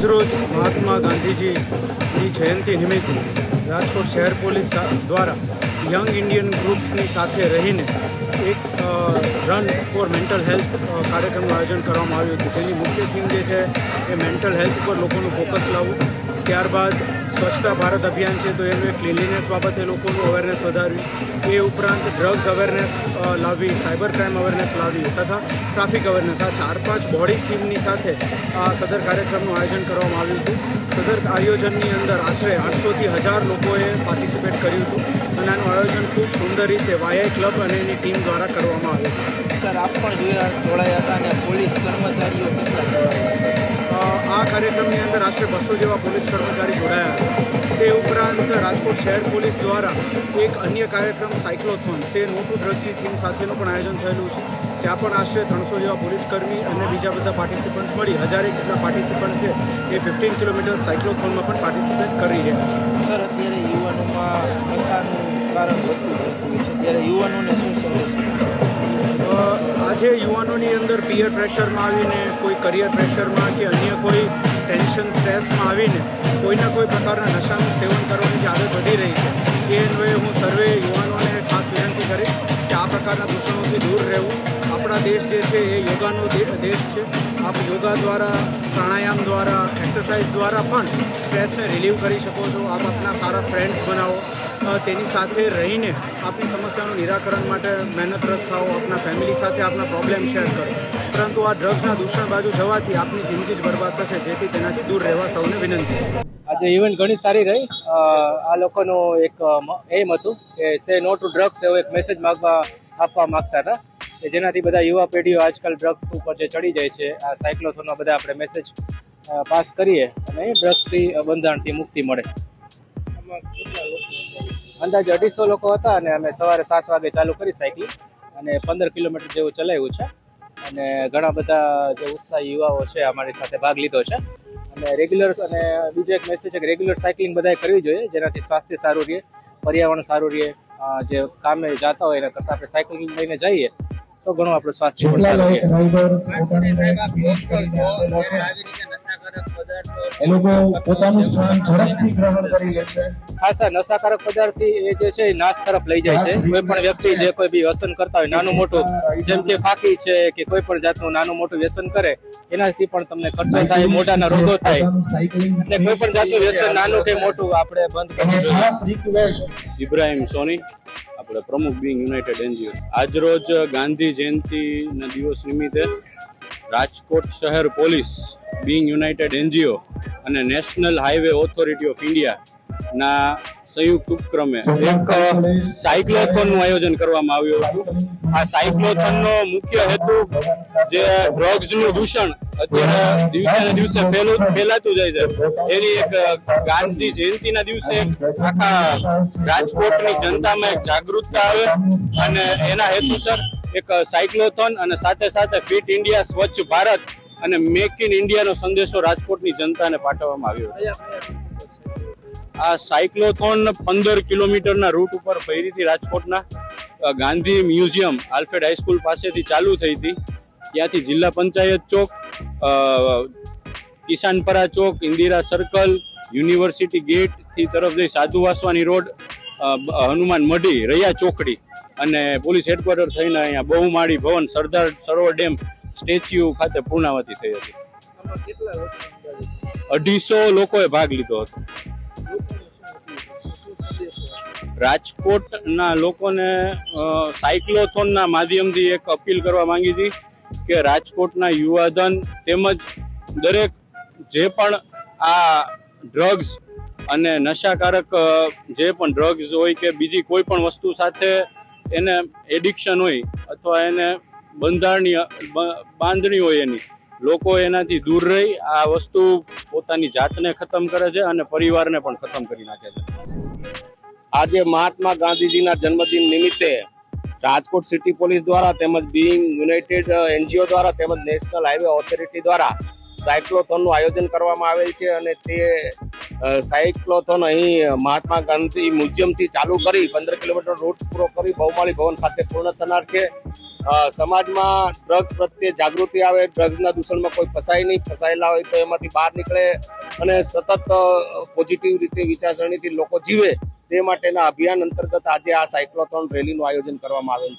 આજરોજ મહાત્મા ગાંધીજીની જયંતિ નિમિત્તે રાજકોટ શહેર પોલીસ દ્વારા યંગ ઇન્ડિયન ગ્રુપ્સની સાથે રહીને એક રન ફોર મેન્ટલ હેલ્થ કાર્યક્રમનું આયોજન કરવામાં આવ્યું હતું, જેની મુખ્ય થીમ જે છે એ મેન્ટલ હેલ્થ પર લોકોનું ફોકસ લાવવું. ત્યારબાદ સ્વચ્છતા ભારત અભિયાન છે તો એનું ક્લીનલીનેસ બાબતે લોકોનું અવેરનેસ વધારવી, એ ઉપરાંત ડ્રગ્સ અવેરનેસ લાવવી, સાયબર ક્રાઇમ અવેરનેસ લાવવી તથા ટ્રાફિક અવેરનેસ. આ 4-5 બોડી થીમની સાથે આ સદર કાર્યક્રમનું આયોજન કરવામાં આવ્યું હતું. સદર આયોજનની અંદર આશરે 800થી 1000 લોકોએ પાર્ટિસિપેટ કર્યું હતું અને આનું આયોજન ખૂબ સુંદર રીતે વાયઆઈ ક્લબ અને એની ટીમ દ્વારા કરવામાં આવ્યું હતું. સર, આપ પણ જોડાયા હતા અને પોલીસ કર્મચારીઓ આ કાર્યક્રમની અંદર આશરે 200 જેવા પોલીસ કર્મચારી જોડાયા હતા. તે ઉપરાંત રાજકોટ શહેર પોલીસ દ્વારા એક અન્ય કાર્યક્રમ સાયક્લોથોન સે નો ટુ ડ્રગ્સની થીમ સાથેનું પણ આયોજન થયેલું છે. ત્યાં પણ આશરે 300 જેવા પોલીસ કર્મી અને બીજા બધા પાર્ટિસિપન્ટ્સ મળી 1000 જેટલા પાર્ટિસિપન્ટ્સ છે એ 15 કિલોમીટર સાયક્લોથોનમાં પણ પાર્ટિસિપેટ કરી રહ્યા છે. સર, અત્યારે યુવાનોમાં નશાનું કારણ વધતું જતું હોય છે, ત્યારે યુવાનોને શું સંદેશ? આજે યુવાનોની અંદર પિયર પ્રેશરમાં આવીને, કોઈ કરિયર પ્રેશરમાં કે અન્ય કોઈ ટેન્શન સ્ટ્રેસમાં આવીને કોઈના કોઈ પ્રકારના નશાનું સેવન કરવાની જે આદત વધી રહી છે, એ અન્વયે હું સર્વે યુવાનોને ખાસ વિનંતી કરીશ કે આ પ્રકારના દૂષણોથી દૂર રહેવું. આપણા દેશ જે છે એ યોગાનો દેશ છે. આપ યોગા દ્વારા, પ્રાણાયામ દ્વારા, એક્સરસાઇઝ દ્વારા પણ સ્ટ્રેસને રિલીવ કરી શકો છો. આપ આપણા સારા ફ્રેન્ડ્સ બનાવો, તેની સાથે રહીને આપની સમસ્યાનું નિરાકરણ માટે મહેનતરત થાઓ, આપના ફેમિલી સાથે આપના પ્રોબ્લેમ શેર કરો. પરંતુ આ ડ્રગ્સના દૂષણ બાજુ જવાથી આપની જિંદગી જ બરબાદ થશે, જેથી તેનાથી દૂર રહેવા સૌને વિનંતી છે. આજે ઇવેન્ટ ઘણી સારી રહી. આ લોકોનું એક એમ હતું કે સે નો ટુ ડ્રગ્સ એવો એક મેસેજ આપવા માગતા હતા કે જેનાથી બધા યુવા પેઢીઓ આજકાલ ડ્રગ્સ ઉપર જે ચડી જાય છે, આ સાયક્લોથોનમાં બધા આપણે મેસેજ પાસ કરીએ અને ડ્રગ્સથી બંધારણથી મુક્તિ મળે. અંદાજે 250 લોકો હતા અને અમે સવારે 7 વાગે ચાલુ કરી સાયકલિંગ અને 15 કિલોમીટર જેવું ચલાવ્યું છે અને ઘણા બધા જે ઉત્સાહી યુવાઓ છે અમારી સાથે ભાગ લીધો છે. અને રેગ્યુલર અને બીજો એક મેસેજ છે કે રેગ્યુલર સાયકલિંગ બધાએ કરવી જોઈએ, જેનાથી સ્વાસ્થ્ય સારું રહે, પર્યાવરણ સારું રહે. જે કામે જતા હોય એના કરતાં આપણે સાયકલિંગ લઈને જઈએ તો ઘણું આપણું સ્વાસ્થ્ય પણ સારું રહે. એ લોકો પોતાનું સ્થાન ઝડપથી ગ્રહણ કરી લે છે. ખાસ નશાકારક પદાર્થથી એ જે છે નાશ તરફ લઈ જાય છે. કોઈ પણ વ્યક્તિ જે કોઈ બી વ્યસન કરતા હોય, નાનું મોટું, જેમ કે ફાકી છે કે કોઈ પણ જાતનું નાનું મોટું વ્યસન કરે, એનાથી પણ તમને ખર્ચો થાય, મોઢાના રોગો થાય. એટલે કોઈ પણ જાતનું વ્યસન નાનું કે મોટું આપણે બંધ કરવું જોઈએ. ઇબ્રાહિમ સોની, આપણે પ્રમુખ બિંગ યુનાઇટેડ એનજીઓ. આજરોજ ગાંધી જયંતિના દિવસ નિમિત્તે રાજકોટ શહેર પોલીસ, બિંગ યુનાઇટેડ એનજીઓ અને નેશનલ હાઈવે ઓથોરિટી ઓફ ઇન્ડિયાના સંયુક્ત ઉપક્રમે એક સાયક્લોથોનનું આયોજન કરવામાં આવ્યું હતું. આ સાયક્લોથોનનો મુખ્ય હેતુ જે ડ્રગ્સનું દૂષણ અત્યારે દિવસે ને દિવસે ફેલાતું જાય છે, એની એક ગાંધી જયંતિના દિવસે આખા રાજકોટની જનતામાં એક જાગૃતતા આવે અને એના હેતુસર એક સાયક્લોથોન અને સાથે સાથે ફિટ ઇન્ડિયા, સ્વચ્છ ભારત અને મેક ઇન ઇન્ડિયાનો સંદેશો રાજકોટની જનતાને પાઠવવામાં આવ્યો. આ સાયક્લોથોન 15 કિલોમીટરના રૂટ ઉપર ફરીથી રાજકોટના ગાંધી મ્યુઝિયમ, આલ્ફ્રેડ હાઈસ્કૂલ પાસેથી ચાલુ થઈ હતી. ત્યાંથી જિલ્લા પંચાયત ચોક, કિસાનપરા ચોક, ઇન્દિરા સર્કલ, યુનિવર્સિટી ગેટથી તરફ જઈ સાધુ વાસવાની રોડ, હનુમાન મઢી, રૈયા ચોકડી અને પોલીસ હેડક્વાર્ટર થઈને અહીંયા બહુમાળી ભવન, સરદાર સરોવર ડેમ સ્ટેચ્યુ ખાતે પૂર્ણાવતી થઈ હતી. 250 લોકોએ ભાગ લીધો હતો. રાજકોટના લોકોને સાયક્લોથોનના માધ્યમથી એક અપીલ કરવા માંગી હતી કે રાજકોટના યુવાધન તેમજ દરેક જે પણ આ ડ્રગ્સ અને નશાકારક જે પણ ડ્રગ્સ હોય કે બીજી કોઈ પણ વસ્તુ સાથે એને એડિક્શન હોય અથવા એને બાંધણી હોય, એની લોકો એનાથી દૂર રહી આ વસ્તુ પોતાની જાતને ખતમ કરે છે અને પરિવારને પણ ખતમ કરી નાખે છે. આજે મહાત્મા ગાંધીજીના જન્મદિન નિમિત્તે રાજકોટ સિટી પોલીસ દ્વારા તેમજ બિંગ યુનાઇટેડ એનજીઓ દ્વારા તેમજ નેશનલ હાઈવે ઓથોરિટી દ્વારા સાયક્લોથોનનું આયોજન કરવામાં આવેલ છે અને તે સાયક્લોથોન અહીં મહાત્મા ગાંધી મ્યુઝિયમથી ચાલુ કરી 15 કિલોમીટર રૂટ પૂરો કરી બહુમાળી ભવન ખાતે પૂર્ણ થનાર છે. સમાજમાં ડ્રગ્સ પ્રત્યે જાગૃતિ આવે, ડ્રગ્સના દૂષણમાં કોઈ ફસાય નહીં, ફસાયેલા હોય તો એમાંથી બહાર નીકળે અને સતત પોઝિટિવ રીતે વિચારસરણીથી લોકો જીવે તે માટેના અભિયાન અંતર્ગત આજે આ સાયક્લોથોન રેલીનું આયોજન કરવામાં આવેલ છે.